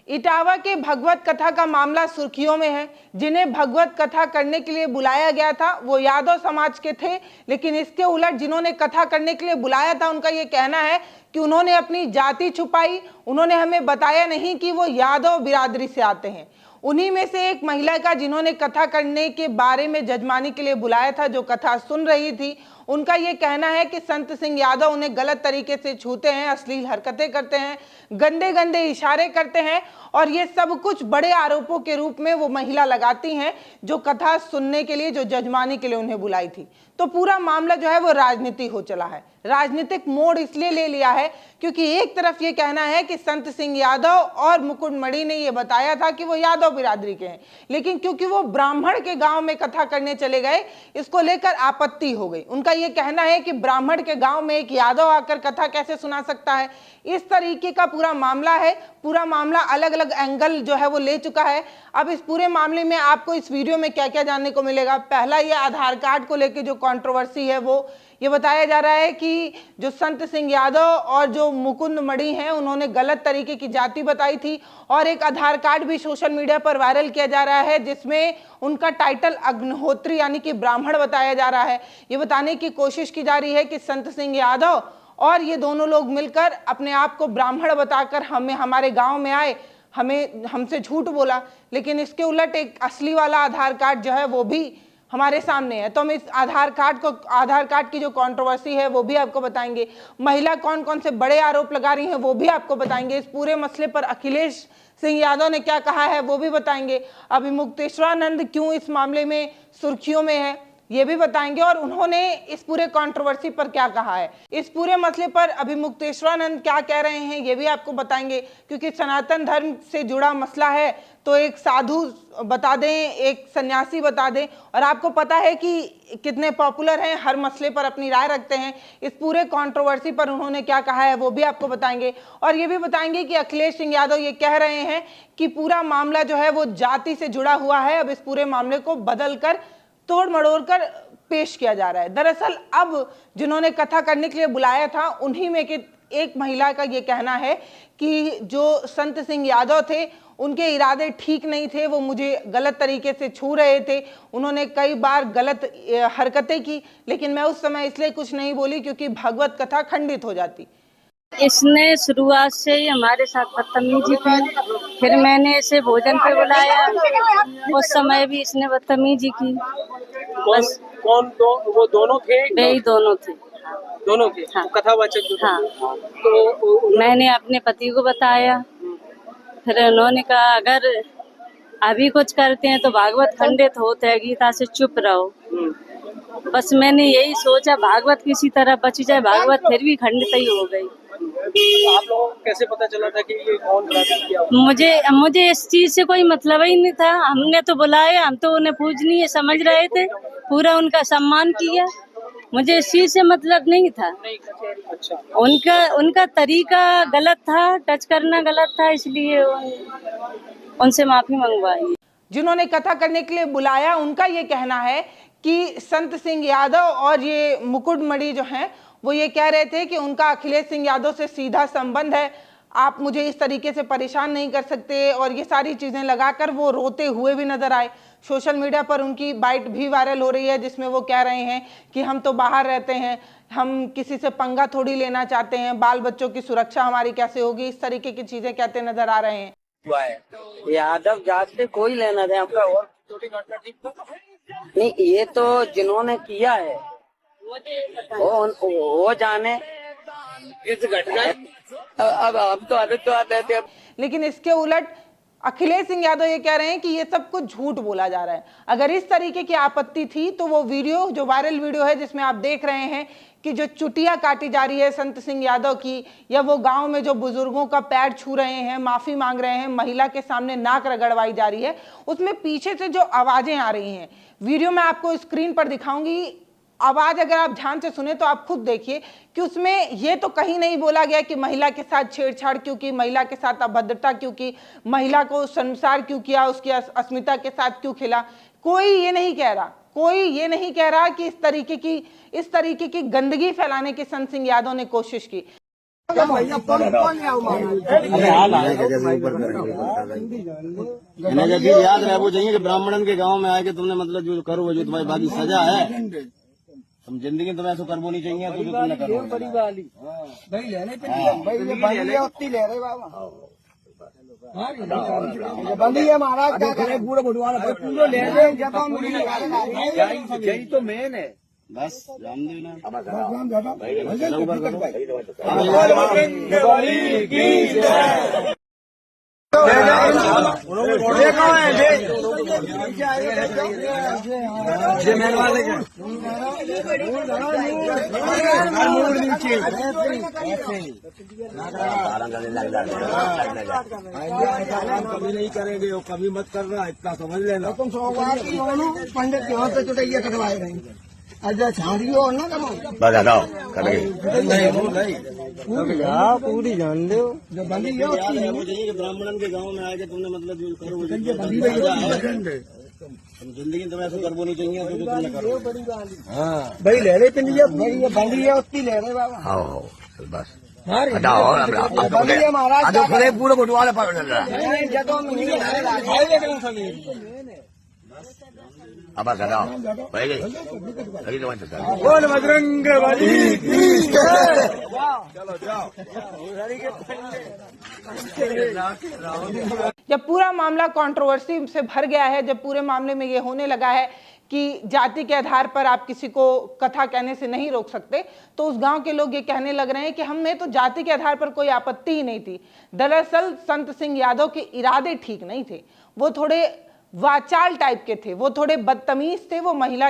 इटावा के भगवत कथा का मामला सुर्खियों में है। जिन्हें भगवत कथा करने के लिए बुलाया गया था वो यादव समाज के थे, लेकिन इसके उलट जिन्होंने कथा करने के लिए बुलाया था उनका ये कहना है कि उन्होंने अपनी जाति छुपाई। उन्होंने हमें बताया नहीं कि वो यादव बिरादरी से आते हैं। उन्हीं में से एक महिला का जिन्होंने कथा करने के बारे में जजमानी के लिए बुलाया था, जो कथा सुन रही थी, उनका ये कहना है कि संत सिंह यादव उन्हें गलत तरीके से छूते हैं, अश्लील हरकतें करते हैं, गंदे गंदे इशारे करते हैं और ये सब कुछ बड़े आरोपों के रूप में वो महिला लगाती हैं जो कथा सुनने के लिए, जो जजमानी के लिए उन्हें बुलाई थी। तो पूरा मामला जो है वो राजनीति हो चला है। राजनीतिक मोड़ इसलिए ले लिया है क्योंकि एक तरफ ये कहना है कि संत सिंह यादव और मुकुटमणि ने ये बताया था कि वो यादव बिरादरी के हैं, लेकिन क्योंकि वो ब्राह्मण के गांव में कथा करने चले गए, इसको लेकर आपत्ति हो गई। उनका ये कहना है कि ब्राह्मण के गांव में एक यादव आकर कथा कैसे सुना सकता है। इस तरीके का पूरा मामला है। पूरा मामला अलग अलग एंगल जो है वो ले चुका है। अब इस पूरे मामले में आपको इस वीडियो में क्या क्या जानने को मिलेगा। पहला, ये आधार कार्ड को लेकर जो कंट्रोवर्सी है वो ये बताया जा रहा है कि जो संत सिंह यादव और जो मुकुटमणि हैं उन्होंने गलत तरीके की जाति बताई थी और एक आधार कार्ड भी सोशल मीडिया पर वायरल किया जा रहा है जिसमें उनका टाइटल अग्निहोत्री यानी कि ब्राह्मण बताया जा रहा है। ये बताने की कोशिश की जा रही है कि संत सिंह यादव और ये दोनों लोग मिलकर अपने आप को ब्राह्मण बताकर हमारे गांव में आए, हमसे झूठ बोला, लेकिन इसके उलट एक असली वाला आधार कार्ड जो है वो भी हमारे सामने है। तो हम इस आधार कार्ड की जो कंट्रोवर्सी है वो भी आपको बताएंगे। महिला कौन कौन से बड़े आरोप लगा रही हैं वो भी आपको बताएंगे। इस पूरे मसले पर अखिलेश सिंह यादव ने क्या कहा है वो भी बताएंगे। अभी मुक्तेश्वरानंद क्यों इस मामले में सुर्खियों में है ये भी बताएंगे और उन्होंने इस पूरे कंट्रोवर्सी पर क्या कहा है। इस पूरे मसले पर अभी मुक्तेश्वरानंद क्या कह रहे हैं ये भी आपको बताएंगे, क्योंकि सनातन धर्म से जुड़ा मसला है तो एक साधु बता दें, एक सन्यासी बता दें, और आपको पता है कि कितने पॉपुलर हैं, हर मसले पर अपनी राय रखते हैं। इस पूरे कंट्रोवर्सी पर उन्होंने क्या कहा है वो भी आपको बताएंगे और ये भी बताएंगे कि अखिलेश सिंह यादव ये कह रहे हैं कि पूरा मामला जो है वो जाति से जुड़ा हुआ है। अब इस पूरे मामले को बदल कर, तोड़ मड़ोड़ कर पेश किया जा रहा है। दरअसल अब जिन्होंने कथा करने के लिए बुलाया था उन्हीं में एक महिला का ये कहना है कि जो संत सिंह यादव थे उनके इरादे ठीक नहीं थे, वो मुझे गलत तरीके से छू रहे थे, उन्होंने कई बार गलत हरकतें की, लेकिन मैं उस समय इसलिए कुछ नहीं बोली क्योंकि भगवत कथा खंडित हो जाती। इसने शुरुआत से ही हमारे साथ बदतमीजी की। फिर मैंने इसे भोजन पे बुलाया, उस समय भी इसने बदतमीजी की। बस वो दोनों थे? वही दोनों थे। दोनों थे? हाँ। कथावाचक जो हाँ। तो मैंने अपने पति को बताया, फिर उन्होंने कहा अगर अभी कुछ करते हैं तो भागवत खंडित होते है, गीता से चुप रहो। बस मैंने यही सोचा भागवत किसी तरह बच जाए, भागवत फिर भी खंडित ही हो गई। आप लोगों को कैसे पता चला था कि ये कौन किया? मुझे इस चीज से कोई मतलब ही नहीं था। हमने तो बुलाया, हम तो उन्हें पूजनीय समझ रहे थे, पूरा उनका सम्मान किया, मुझे इस चीज से मतलब नहीं था। अच्छा। उनका तरीका गलत था, टच करना गलत था, इसलिए उनसे माफी मंगवाई। जिन्होंने कथा करने के लिए बुलाया उनका ये कहना है कि संत सिंह यादव और ये मुकुटमणि जो हैं वो ये कह रहे थे कि उनका अखिलेश सिंह यादव से सीधा संबंध है, आप मुझे इस तरीके से परेशान नहीं कर सकते, और ये सारी चीज़ें लगाकर वो रोते हुए भी नजर आए। सोशल मीडिया पर उनकी बाइट भी वायरल हो रही है जिसमें वो कह रहे हैं कि हम तो बाहर रहते हैं, हम किसी से पंगा थोड़ी लेना चाहते हैं, बाल बच्चों की सुरक्षा हमारी कैसे होगी, इस तरीके की चीज़ें कहते नजर आ रहे हैं। यादव जात से कोई लेना देना हमका और नहीं, ये तो जिन्होंने किया है वो जाने इस घटना। अब हम तो आदत तो आते थे। लेकिन इसके उलट अखिलेश सिंह यादव ये कह रहे हैं कि ये सब कुछ झूठ बोला जा रहा है। अगर इस तरीके की आपत्ति थी तो वो वीडियो, जो वायरल वीडियो है जिसमें आप देख रहे हैं कि जो चुटिया काटी जा रही है संत सिंह यादव की, या वो गांव में जो बुजुर्गों का पैर छू रहे हैं, माफी मांग रहे हैं, महिला के सामने नाक रगड़वाई जा रही है, उसमें पीछे से जो आवाजें आ रही हैं, वीडियो में आपको स्क्रीन पर दिखाऊंगी, आवाज अगर आप ध्यान से सुने तो आप खुद देखिए कि उसमें ये तो कहीं नहीं बोला गया कि महिला के साथ छेड़छाड़ क्यों की, महिला के साथ अभद्रता क्यों की, महिला को संसार क्यों किया, उसकी अस्मिता के साथ क्यों खिला। कोई ये नहीं कह रहा कि इस तरीके की गंदगी फैलाने की संत सिंह यादव ने कोशिश की। इन्हें जब भी याद रहे वो चाहिए कि ब्राह्मणन के गांव में आए कि तुमने मतलब जो करो जो तुम्हारी बाकी सजा है, तुम जिंदगी तुम्हें ऐसा करवो नहीं चाहिए तो जो तुमने करो बड़ी वाली भाई लेने चाहिए ले रहे बाबा बंदी है महाराज क्या करे पूरा बुढ़वाना पूरा ले रहे यही तो मेन है बस राम देना कभी नहीं करेंगे वो कभी मत करना इतना समझ लेना तुम पंडित के हाथ से चुटैया कटवाए रहेंगे अच्छा छाड़ी हो ना बताओ पूरी जान लो जो बंदी है वो चाहिए ब्राह्मणन के गांव में आके तुमने मतलब जो करो तुम जिंदगी तुम्हें ऐसा करवो नहीं चाहिए तो जो तुमने करो हाँ भाई ले रहे पिंडिया बंदी है उतनी ले रहे बाबा हाँ बस बंदी है महाराज पूरा बटवाला पकड़ रहा अब बोल बजरंग बली जब पूरा मामला कंट्रोवर्सी से भर गया है, जब पूरे मामले में ये होने लगा है कि जाति के आधार पर आप किसी को कथा कहने से नहीं रोक सकते, तो उस गांव के लोग ये कहने लग रहे हैं कि हमें तो जाति के आधार पर कोई आपत्ति ही नहीं थी। दरअसल संत सिंह यादव के इरादे ठीक नहीं थे, वो थोड़े वाचाल टाइप के थे, वो थोड़े बदतमीज थे, वो महिला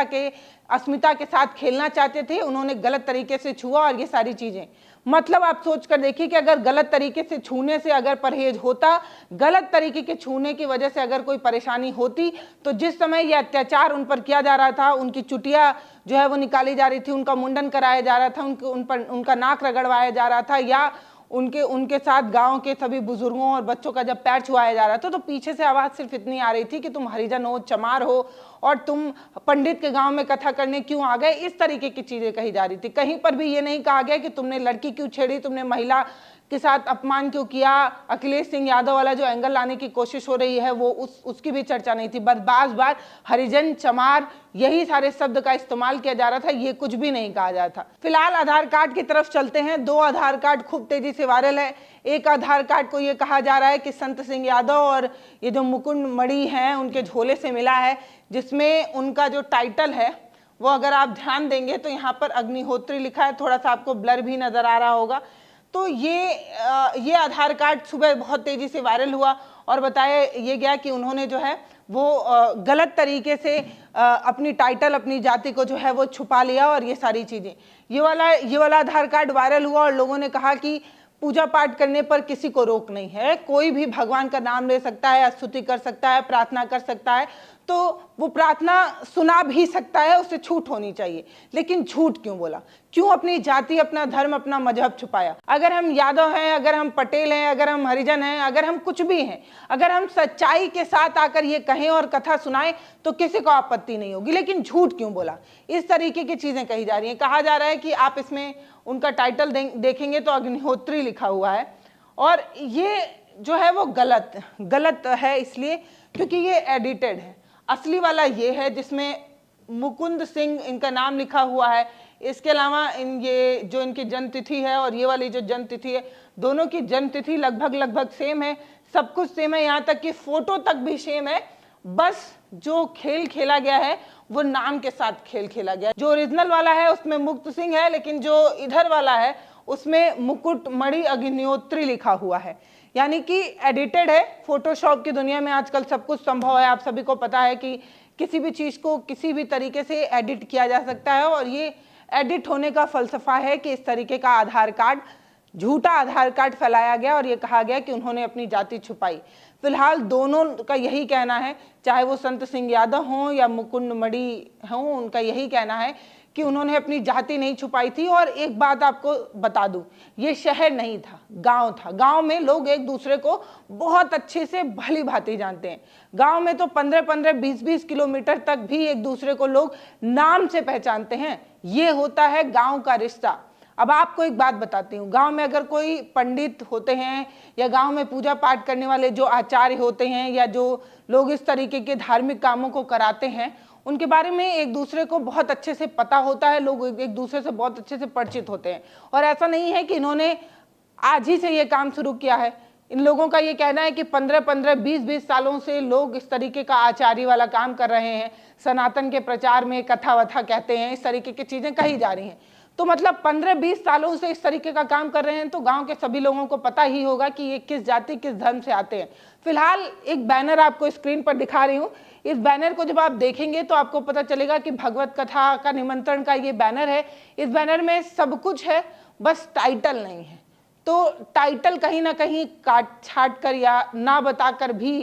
के अस्मिता के साथ खेलना चाहते थे, उन्होंने गलत तरीके से छुआ और ये सारी चीजें। मतलब आप सोच कर देखिए कि अगर गलत तरीके से छूने से अगर परहेज होता, गलत तरीके के छूने की वजह से अगर कोई परेशानी होती, तो जिस समय ये अत्याचार उन पर किया जा रहा था, उनकी चुटिया जो है वो निकाली जा रही थी, उनका मुंडन कराया जा रहा था, उनका नाक रगड़वाया जा रहा था, या उनके साथ गांव के सभी बुजुर्गों और बच्चों का जब पैर छुआया जा रहा था, तो पीछे से आवाज सिर्फ इतनी आ रही थी कि तुम हरिजन हो, चमार हो और तुम पंडित के गांव में कथा करने क्यों आ गए, इस तरीके की चीजें कही जा रही थी। कहीं पर भी ये नहीं कहा गया कि तुमने लड़की क्यों छेड़ी, तुमने महिला के साथ अपमान क्यों किया। अखिलेश सिंह यादव वाला जो एंगल लाने की कोशिश हो रही है वो उसकी भी चर्चा नहीं थी। बस बार हरिजन, चमार, यही सारे शब्द का इस्तेमाल किया जा रहा था, ये कुछ भी नहीं कहा जा रहा था। फिलहाल आधार कार्ड की तरफ चलते हैं। 2 आधार कार्ड खूब तेजी से वायरल है। एक आधार कार्ड को ये कहा जा रहा है कि संत सिंह यादव और ये जो मुकुंद मणि हैं उनके झोले से मिला है, जिसमें उनका जो टाइटल है वो अगर आप ध्यान देंगे तो यहाँ पर अग्निहोत्री लिखा है, थोड़ा सा आपको ब्लर भी नजर आ रहा होगा। तो ये आधार कार्ड सुबह बहुत तेजी से वायरल हुआ और बताया ये गया कि उन्होंने जो है वो गलत तरीके से अपनी टाइटल, अपनी जाति को जो है वो छुपा लिया और ये सारी चीजें। ये वाला आधार कार्ड वायरल हुआ और लोगों ने कहा कि पूजा पाठ करने पर किसी को रोक नहीं है, कोई भी भगवान का नाम ले सकता है, स्तुति कर सकता है, प्रार्थना कर सकता है, तो वो प्रार्थना सुना भी सकता है, उसे छूट होनी चाहिए। लेकिन झूठ क्यों बोला, क्यों अपनी जाति, अपना धर्म, अपना मजहब छुपाया? अगर हम यादव हैं, अगर हम पटेल हैं, अगर हम हरिजन हैं, अगर हम कुछ भी हैं, अगर हम सच्चाई के साथ आकर ये कहें और कथा सुनाएं तो किसी को आपत्ति नहीं होगी। लेकिन झूठ क्यों बोला, इस तरीके की चीजें कही जा रही हैं। कहा जा रहा है कि आप इसमें उनका टाइटल देखेंगे तो अग्निहोत्री लिखा हुआ है और ये जो है वो गलत है, इसलिए क्योंकि ये एडिटेड है। असली वाला ये है जिसमें मुकुंद सिंह इनका नाम लिखा हुआ है। इसके अलावा ये जो इनकी जन्म तिथि है और ये वाली जो जन्म तिथि है, दोनों की जन्म तिथि लगभग सेम है, सब कुछ सेम है, यहाँ तक कि फोटो तक भी सेम है। बस जो खेल खेला गया है वो नाम के साथ खेल खेला गया। जो ओरिजिनल वाला है उसमें मुक्त सिंह है, लेकिन जो इधर वाला है उसमें मुकुट मणि अग्निहोत्री लिखा हुआ है, यानी कि एडिटेड है। फोटोशॉप की दुनिया में आजकल सब कुछ संभव है, आप सभी को पता है कि किसी भी चीज को किसी भी तरीके से एडिट किया जा सकता है और ये एडिट होने का फलसफा है कि इस तरीके का आधार कार्ड, झूठा आधार कार्ड फैलाया गया और ये कहा गया कि उन्होंने अपनी जाति छुपाई। फिलहाल दोनों का यही कहना है, चाहे वो संत सिंह यादव हों या मुकुंद मणि हों, उनका यही कहना है कि उन्होंने अपनी जाति नहीं छुपाई थी। और एक बात आपको बता दूं, ये शहर नहीं था, गांव था। गांव में लोग एक दूसरे को बहुत अच्छे से भली भांति जानते हैं। गांव में तो 15-15, 20-20 किलोमीटर तक भी एक दूसरे को लोग नाम से पहचानते हैं। ये होता है गांव का रिश्ता। अब आपको एक बात बताती हूँ, गांव में अगर कोई पंडित होते हैं या गांव में पूजा पाठ करने वाले जो आचार्य होते हैं या जो लोग इस तरीके के धार्मिक कामों को कराते हैं, उनके बारे में एक दूसरे को बहुत अच्छे से पता होता है, लोग एक दूसरे से बहुत अच्छे से परिचित होते हैं। और ऐसा नहीं है कि इन्होंने आज ही से ये काम शुरू किया है। इन लोगों का ये कहना है कि 15-15, 20-20 सालों से लोग इस तरीके का आचार्य वाला काम कर रहे हैं। सनातन के प्रचार में कथा वथा कहते हैं, इस तरीके की चीजें कही जा रही हैं। तो मतलब 15-20 सालों से इस तरीके का काम कर रहे हैं, तो गांव के सभी लोगों को पता ही होगा कि ये किस जाति किस धर्म से आते हैं। फिलहाल एक बैनर आपको स्क्रीन पर दिखा रही हूँ। इस बैनर को जब आप देखेंगे तो आपको पता चलेगा कि भगवत कथा का निमंत्रण का ये बैनर है। इस बैनर में सब कुछ है, बस टाइटल नहीं है। तो टाइटल कहीं ना कहीं काट छाट कर या ना बताकर भी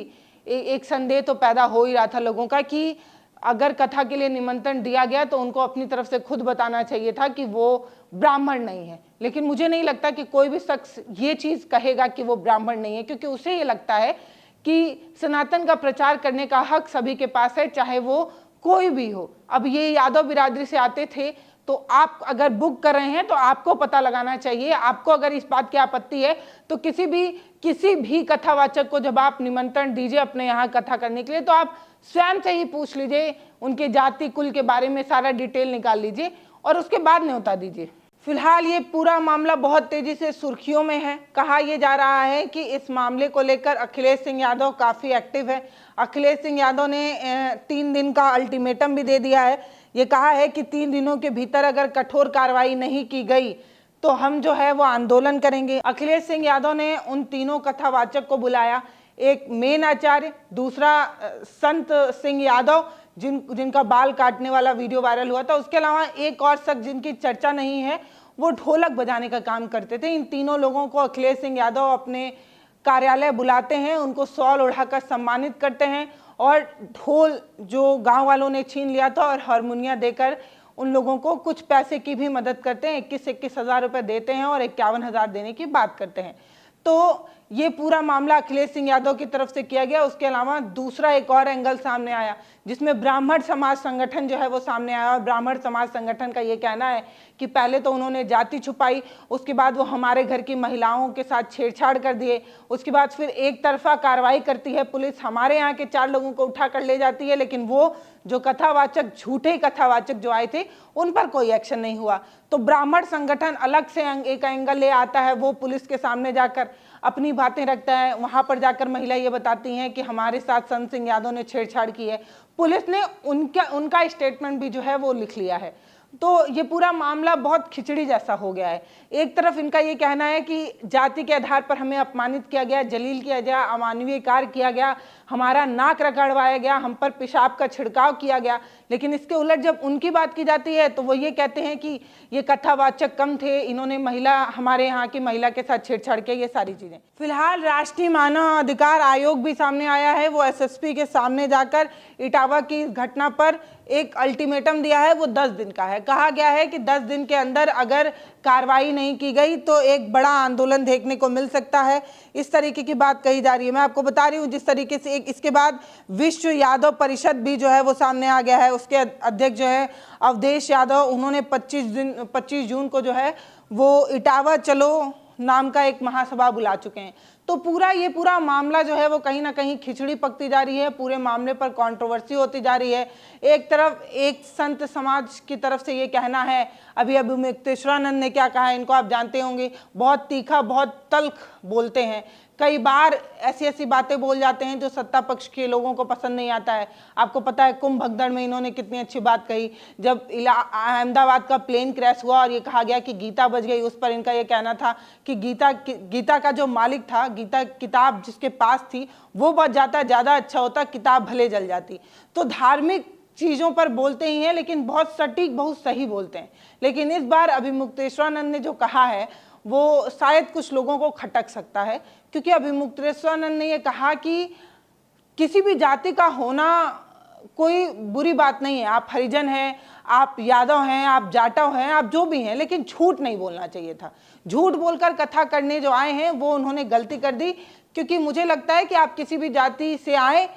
एक संदेह तो पैदा हो ही रहा था लोगों का कि अगर कथा के लिए निमंत्रण दिया गया तो उनको अपनी तरफ से खुद बताना चाहिए था कि वो ब्राह्मण नहीं है। लेकिन मुझे नहीं लगता कि कोई भी शख्स ये चीज़ कहेगा कि वो ब्राह्मण नहीं है, क्योंकि उसे ये लगता है कि सनातन का प्रचार करने का हक सभी के पास है, चाहे वो कोई भी हो। अब ये यादव बिरादरी से आते थे, तो आप अगर बुक कर रहे हैं तो आपको पता लगाना चाहिए। आपको अगर इस बात की आपत्ति है तो किसी भी कथावाचक को जब आप निमंत्रण दीजिए अपने यहाँ कथा करने के लिए, तो आप स्वयं से ही पूछ लीजिए, उनके जाति कुल के बारे में सारा डिटेल निकाल लीजिए और उसके बाद न्योता दीजिए। फिलहाल ये पूरा मामला बहुत तेजी से सुर्खियों में है। कहा यह जा रहा है कि इस मामले को लेकर अखिलेश सिंह यादव काफ़ी एक्टिव है। अखिलेश सिंह यादव ने 3 दिन का अल्टीमेटम भी दे दिया है। ये कहा है कि 3 दिनों के भीतर अगर कठोर कार्रवाई नहीं की गई तो हम जो है वो आंदोलन करेंगे। अखिलेश सिंह यादव ने उन तीनों कथावाचक को बुलाया, एक मेन आचार्य, दूसरा संत सिंह यादव जिनका बाल काटने वाला वीडियो वायरल हुआ था, उसके अलावा एक और शख्स जिनकी चर्चा नहीं है, वो ढोलक बजाने का काम करते थे। इन तीनों लोगों को अखिलेश सिंह यादव अपने कार्यालय बुलाते हैं, उनको शॉल ओढ़ाकर सम्मानित करते हैं और ढोल जो गांव वालों ने छीन लिया था और हारमोनिया देकर उन लोगों को कुछ पैसे की भी मदद करते हैं। 21 हज़ार रुपये देते हैं और 51 हज़ार देने की बात करते हैं। तो ये पूरा मामला अखिलेश सिंह यादव की तरफ से किया गया। उसके अलावा दूसरा एक और एंगल सामने आया जिसमें ब्राह्मण समाज संगठन जो है वो सामने आया। और ब्राह्मण समाज संगठन का ये कहना है कि पहले तो उन्होंने जाति छुपाई, उसके बाद वो हमारे घर की महिलाओं के साथ छेड़छाड़ कर दिए, उसके बाद फिर एक तरफा कार्रवाई करती है पुलिस, हमारे यहाँ के 4 लोगों को उठा कर ले जाती है, लेकिन वो जो कथावाचक, झूठे कथावाचक जो आए थे उन पर कोई एक्शन नहीं हुआ। तो ब्राह्मण संगठन अलग से एक एंगल ले आता है, वो पुलिस के सामने जाकर अपनी बातें रखता है। वहां पर जाकर महिला ये बताती हैं कि हमारे साथ संत सिंह यादव ने छेड़छाड़ की है। पुलिस ने उनका स्टेटमेंट भी जो है वो लिख लिया है। तो ये पूरा मामला बहुत खिचड़ी जैसा हो गया है। एक तरफ इनका ये कहना है कि जाति के आधार पर हमें अपमानित किया गया, जलील किया गया, अमानवीय कार्य किया गया, हमारा नाक रगड़वाया गया, हम पर पेशाब का छिड़काव किया गया। लेकिन इसके उलट जब उनकी बात की जाती है तो वो ये कहते हैं कि ये कथावाचक कम थे, इन्होंने हमारे यहाँ की महिला के साथ छेड़छाड़ किया, ये सारी चीजें। फिलहाल राष्ट्रीय मानव अधिकार आयोग भी सामने आया है। वो SSP के सामने जाकर इटावा की इस घटना पर एक अल्टीमेटम दिया है, वो 10 दिन का है। कहा गया है कि 10 दिन के अंदर अगर कार्रवाई नहीं की गई तो एक बड़ा आंदोलन देखने को मिल सकता है, इस तरीके की बात कही जा रही है। मैं आपको बता रही हूँ जिस तरीके से इसके बाद विश्व यादव परिषद भी जो है वो सामने आ गया है। उसके अध्यक्ष जो है अवधेश यादव, उन्होंने 25 जून को जो है वो इटावा चलो नाम का एक महासभा बुला चुके हैं। तो ये पूरा मामला जो है वो कहीं ना कहीं खिचड़ी पकती जा रही है, पूरे मामले पर कंट्रोवर्सी होती जा रही है। एक तरफ एक संत समाज की तरफ से ये कहना है, अभी मुक्तेश्वरानंद ने क्या कहा है इनको आप जानते होंगे, बहुत तीखा, बहुत तल्ख बोलते हैं, कई बार ऐसी बातें बोल जाते हैं जो सत्ता पक्ष के लोगों को पसंद नहीं आता है। आपको पता है कुंभ भगदड़ में इन्होंने कितनी अच्छी बात कही, जब अहमदाबाद का प्लेन क्रैश हुआ और ये कहा गया कि गीता बच गई, उस पर इनका ये कहना था कि गीता का जो मालिक था, गीता किताब जिसके पास थी वो बच जाता ज़्यादा अच्छा होता, किताब भले जल जाती। तो धार्मिक चीज़ों पर बोलते ही हैं लेकिन बहुत सटीक, बहुत सही बोलते हैं। लेकिन इस बार अभी मुक्तेश्वरानंद ने जो कहा है वो शायद कुछ लोगों को खटक सकता है, क्योंकि अभी मुक्तेश्वरानंद ने ये कहा कि किसी भी जाति का होना कोई बुरी बात नहीं है। आप हरिजन हैं, आप यादव हैं, आप जाटव हैं, आप जो भी हैं, लेकिन झूठ नहीं बोलना चाहिए था। झूठ बोलकर कथा करने जो आए हैं वो उन्होंने गलती कर दी, क्योंकि मुझे लगता है कि आप किसी भी जाति से आए,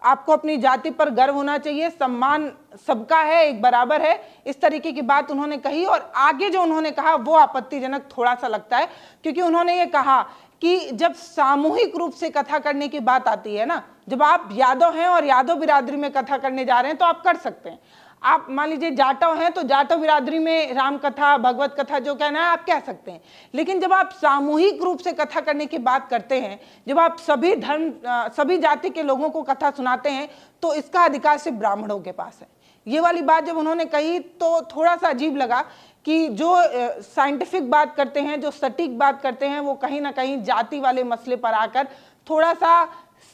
आपको अपनी जाति पर गर्व होना चाहिए, सम्मान सबका है, एक बराबर है, इस तरीके की बात उन्होंने कही। और आगे जो उन्होंने कहा वो आपत्तिजनक थोड़ा सा लगता है, क्योंकि उन्होंने ये कहा कि जब सामूहिक रूप से कथा करने की बात आती है ना, जब आप यादव हैं और यादव बिरादरी में कथा करने जा रहे हैं तो आप कर सकते हैं। आप मान लीजिए जाटव हैं तो जाटव बिरादरी में राम कथा, भगवत कथा जो कहना है आप कह सकते हैं। लेकिन जब आप सामूहिक रूप से कथा करने की बात करते हैं, जब आप सभी धर्म, सभी जाति के लोगों को कथा सुनाते हैं, तो इसका अधिकार सिर्फ ब्राह्मणों के पास है। ये वाली बात जब उन्होंने कही तो थोड़ा सा अजीब लगा कि जो साइंटिफिक बात करते हैं, जो सटीक बात करते हैं, वो कहीं ना कहीं जाति वाले मसले पर आकर थोड़ा सा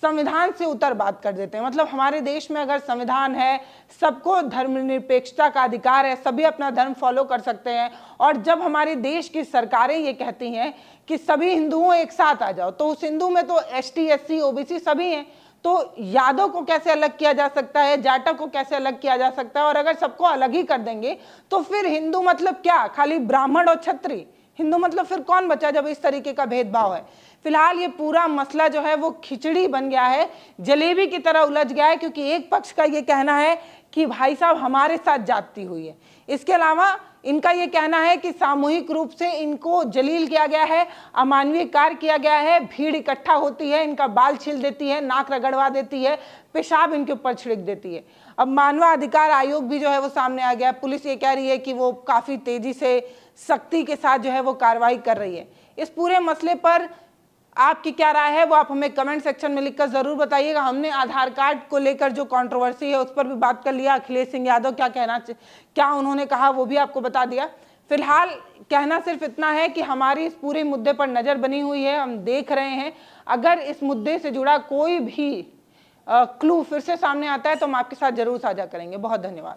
संविधान से उतर बात कर देते हैं। मतलब हमारे देश में अगर संविधान है, सबको धर्मनिरपेक्षता का अधिकार है, सभी अपना धर्म फॉलो कर सकते हैं, और जब हमारे देश की सरकारें ये कहती हैं कि सभी हिंदुओं एक साथ आ जाओ, तो उस हिंदू में तो ST SC OBC सभी हैं, तो यादव को कैसे अलग किया जा सकता है, जाटव को कैसे अलग किया जा सकता है? और अगर सबको अलग ही कर देंगे तो फिर हिंदू मतलब क्या, खाली ब्राह्मण और क्षत्रिय? हिंदू मतलब फिर कौन बचा जब इस तरीके का भेदभाव है? फिलहाल ये पूरा मसला जो है वो खिचड़ी बन गया है, जलेबी की तरह उलझ गया है, क्योंकि एक पक्ष का ये कहना है कि भाई साहब हमारे साथ जाति हुई है, इसके अलावा इनका ये कहना है कि सामूहिक रूप से इनको जलील किया गया है, अमानवीय कार्य किया गया है, भीड़ इकट्ठा होती है, इनका बाल छील देती है, नाक रगड़वा देती है, पेशाब इनके ऊपर छिड़क देती है। अब मानवाधिकार आयोग भी जो है वो सामने आ गया, पुलिस ये कह रही है कि वो काफ़ी तेजी से, सख्ती के साथ जो है वो कार्रवाई कर रही है। इस पूरे मसले पर आपकी क्या राय है वो आप हमें कमेंट सेक्शन में लिखकर जरूर बताइएगा। हमने आधार कार्ड को लेकर जो कंट्रोवर्सी है उस पर भी बात कर लिया, अखिलेश सिंह यादव क्या उन्होंने कहा वो भी आपको बता दिया। फिलहाल कहना सिर्फ इतना है कि हमारी इस पूरे मुद्दे पर नज़र बनी हुई है, हम देख रहे हैं। अगर इस मुद्दे से जुड़ा कोई भी क्लू फिर से सामने आता है तो हम आपके साथ जरूर साझा करेंगे। बहुत धन्यवाद।